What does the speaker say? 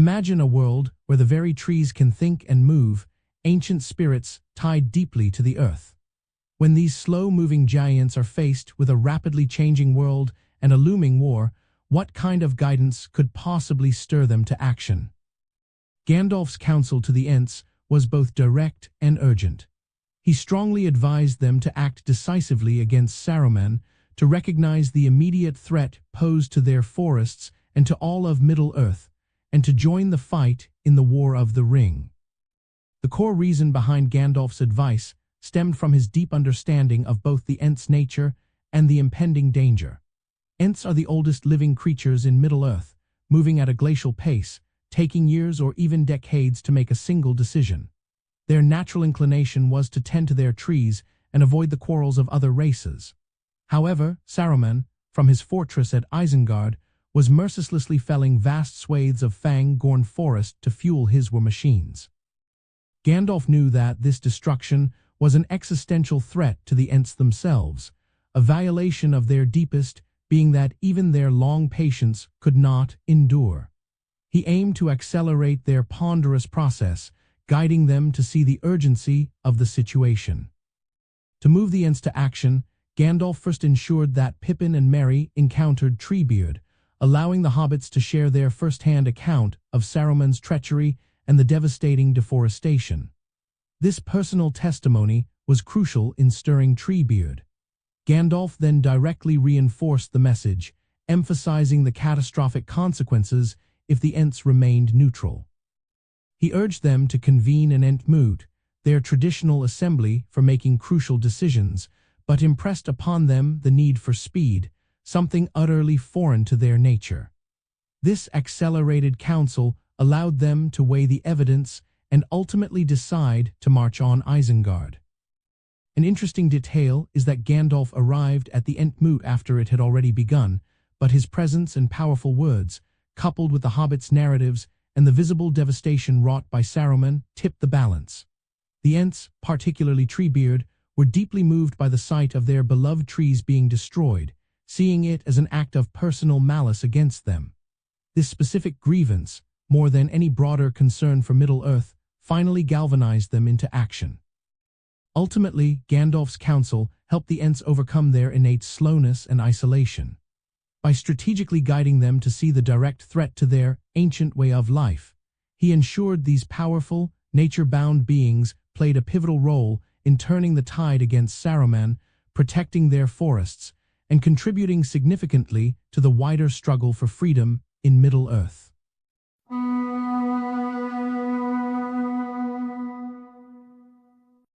Imagine a world where the very trees can think and move, ancient spirits tied deeply to the earth. When these slow-moving giants are faced with a rapidly changing world and a looming war, what kind of guidance could possibly stir them to action? Gandalf's counsel to the Ents was both direct and urgent. He strongly advised them to act decisively against Saruman, to recognize the immediate threat posed to their forests and to all of Middle-earth, and to join the fight in the War of the Ring. The core reason behind Gandalf's advice stemmed from his deep understanding of both the Ents' nature and the impending danger. Ents are the oldest living creatures in Middle-earth, moving at a glacial pace, taking years or even decades to make a single decision. Their natural inclination was to tend to their trees and avoid the quarrels of other races. However, Saruman, from his fortress at Isengard, was mercilessly felling vast swathes of Fangorn Forest to fuel his war machines. Gandalf knew that this destruction was an existential threat to the Ents themselves, a violation of their deepest being that even their long patience could not endure. He aimed to accelerate their ponderous process, guiding them to see the urgency of the situation. To move the Ents to action, Gandalf first ensured that Pippin and Merry encountered Treebeard, allowing the Hobbits to share their first-hand account of Saruman's treachery and the devastating deforestation. This personal testimony was crucial in stirring Treebeard. Gandalf then directly reinforced the message, emphasizing the catastrophic consequences if the Ents remained neutral. He urged them to convene an Entmoot, their traditional assembly for making crucial decisions, but impressed upon them the need for speed, something utterly foreign to their nature. This accelerated council allowed them to weigh the evidence and ultimately decide to march on Isengard. An interesting detail is that Gandalf arrived at the Entmoot after it had already begun, but his presence and powerful words, coupled with the Hobbits' narratives and the visible devastation wrought by Saruman, tipped the balance. The Ents, particularly Treebeard, were deeply moved by the sight of their beloved trees being destroyed, seeing it as an act of personal malice against them. This specific grievance, more than any broader concern for Middle-earth, finally galvanized them into action. Ultimately, Gandalf's counsel helped the Ents overcome their innate slowness and isolation. By strategically guiding them to see the direct threat to their ancient way of life, he ensured these powerful, nature-bound beings played a pivotal role in turning the tide against Saruman, protecting their forests, and contributing significantly to the wider struggle for freedom in Middle-earth.